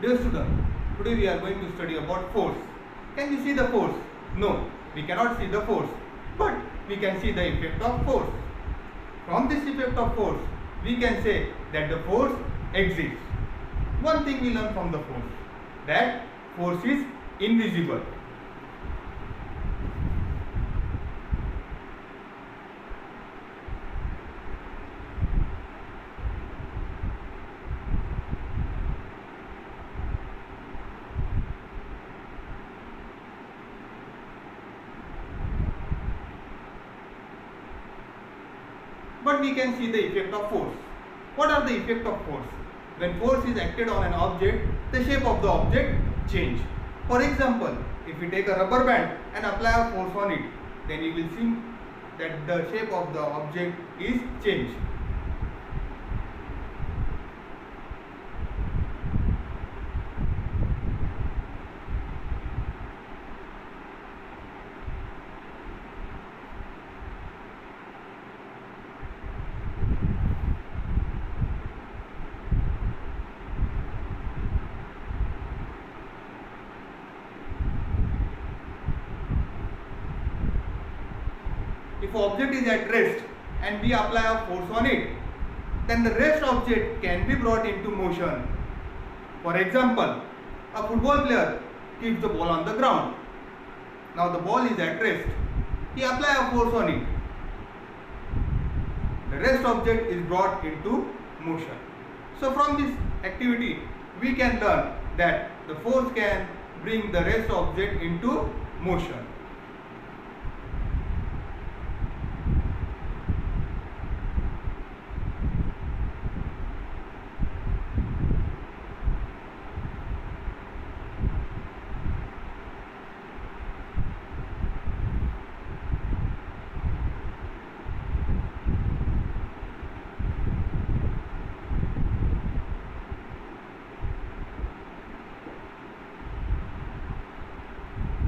Dear students, today we are going to study about force. Can we see the force? No, we cannot see the force, but we can see the effect of force. From this effect of force, we can say that the force exists. One thing we learn from the force, that force is invisible. But we can see the effect of force. What are the effect of force? When force is acted on an object, the shape of the object change. For example, if we take a rubber band and apply a force on it, then you will see that the shape of the object is changed. If object is at rest and we apply a force on it, then the rest object can be brought into motion. For example, a football player keeps the ball on the ground. Now the ball is at rest. He applies a force on it. The rest object is brought into motion. So from this activity, we can learn that the force can bring the rest object into motion.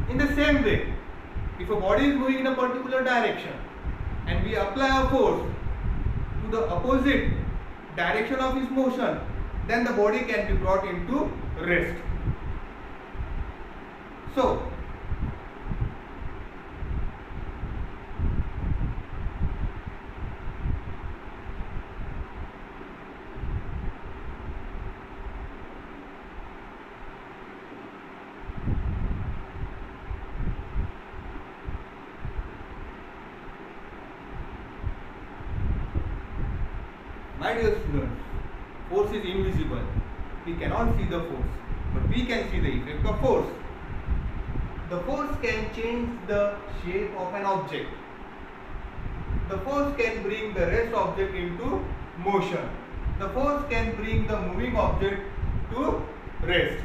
In the same way, if a body is moving in a particular direction and we apply a force to the opposite direction of its motion, then the body can be brought into rest. So, my dear students, force is invisible. We cannot see the force, but we can see the effect of force. The force can change the shape of an object. The force can bring the rest object into motion. The force can bring the moving object to rest.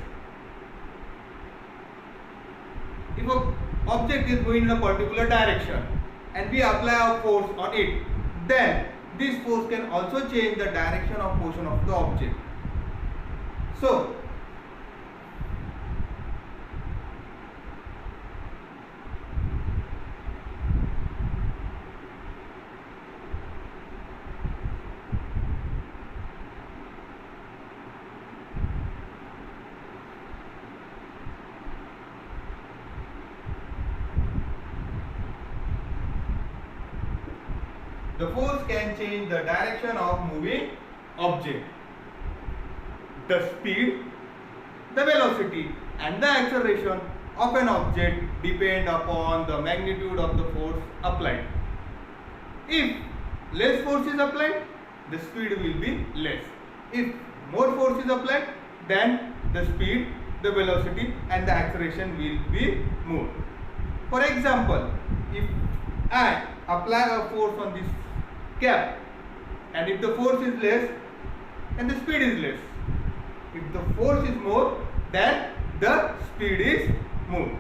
If an object is moving in a particular direction and we apply a force on it, then this force can also change the direction of motion of the object. So, the force can change the direction of moving object. The speed, the velocity and the acceleration of an object depend upon the magnitude of the force applied. If less force is applied, the speed will be less. If more force is applied, then the speed, the velocity and the acceleration will be more. For example, if I apply a force on this cap, and if the force is less, then the speed is less. If the force is more, then the speed is more.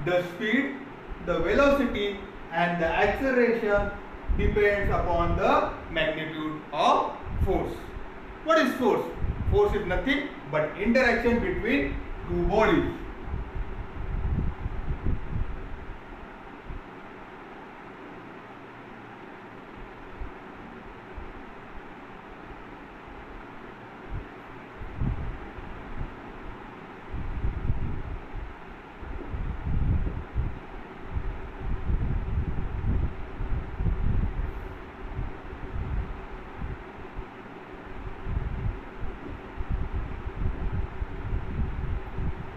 the speed, the velocity and the acceleration depends upon the magnitude of force. What is force? Force is nothing but interaction between two bodies.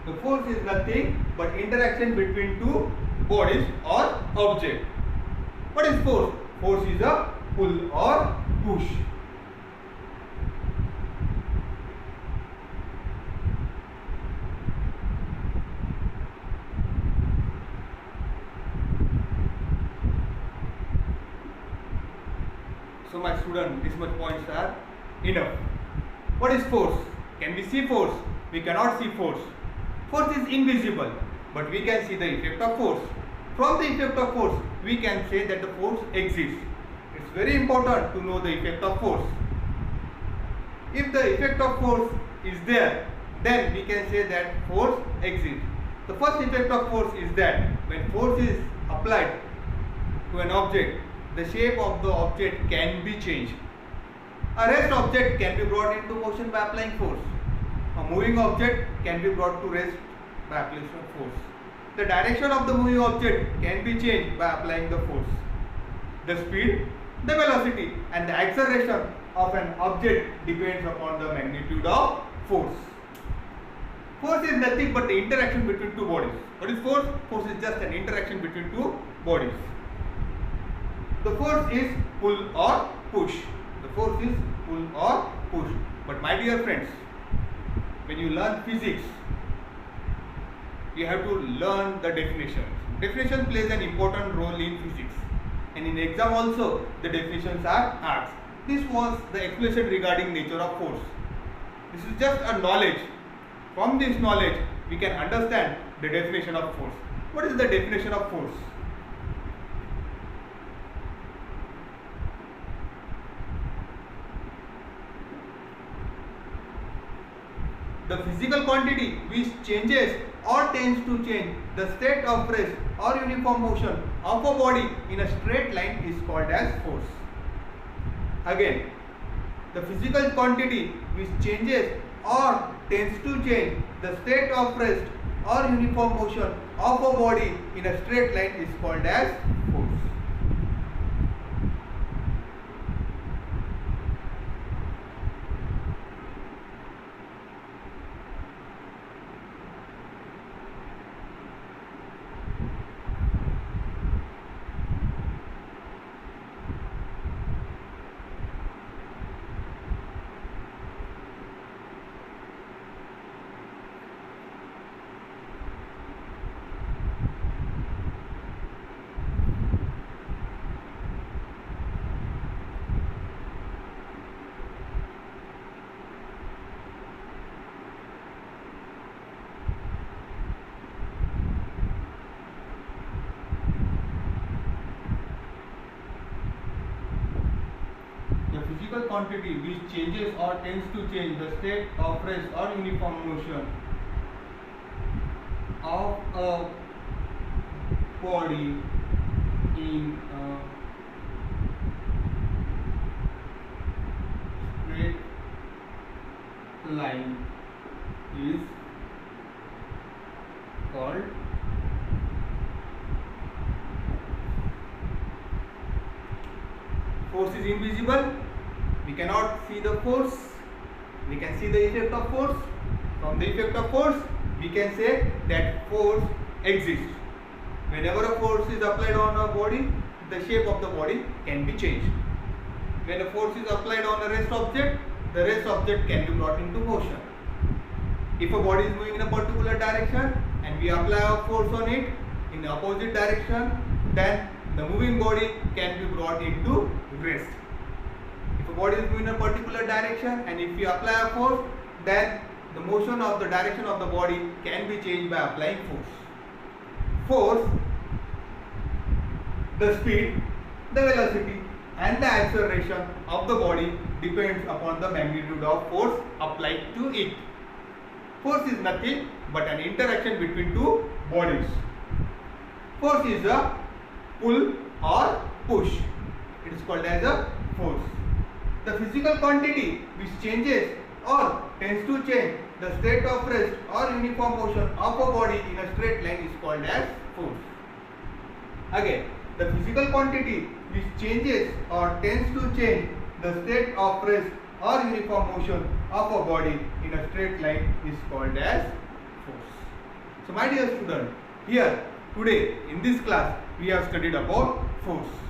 The force is nothing but interaction between two bodies or object. What is force? Force is a pull or push. So my student, this much points are enough. What is force? Can we see force? We cannot see force. Force is invisible, but we can see the effect of force. From the effect of force, we can say that the force exists. It's very important to know the effect of force. If the effect of force is there, then we can say that force exists. The first effect of force is that when force is applied to an object, the shape of the object can be changed. A rest object can be brought into motion by applying force. A moving object can be brought to rest by application of force. The direction of the moving object can be changed by applying the force. The speed, the velocity and the acceleration of an object depends upon the magnitude of force. Force is nothing but the interaction between two bodies. What is force? Force is just an interaction between two bodies. The force is pull or push. The force is pull or push. But my dear friends, when you learn physics, you have to learn the definitions. Definition plays an important role in physics. And in exam also, the definitions are asked. This was the explanation regarding nature of force. This is just a knowledge. From this knowledge, we can understand the definition of force. What is the definition of force? The physical quantity which changes or tends to change the state of rest or uniform motion of a body in a straight line is called as force. Again, the physical quantity which changes or tends to change the state of rest or uniform motion of a body in a straight line is called as force. Physical quantity which changes or tends to change the state of rest or uniform motion of a body in a straight line is called force. Is invisible. We cannot see the force. We can see the effect of force. From the effect of force, we can say that force exists. Whenever a force is applied on a body, the shape of the body can be changed. When a force is applied on a rest object, the rest object can be brought into motion. If a body is moving in a particular direction and we apply a force on it in the opposite direction, then the moving body can be brought into rest. If a body is moving in a particular direction and if we apply a force, then the motion of the direction of the body can be changed by applying force. force, the speed, the velocity and the acceleration of the body depends upon the magnitude of force applied to it. Force is nothing but an interaction between two bodies. Force is a pull or push. It is called as a force. The physical quantity which changes or tends to change the state of rest or uniform motion of a body in a straight line is called as force. Again, the physical quantity which changes or tends to change the state of rest or uniform motion of a body in a straight line is called as force. So my dear student, here today in this class we have studied about force.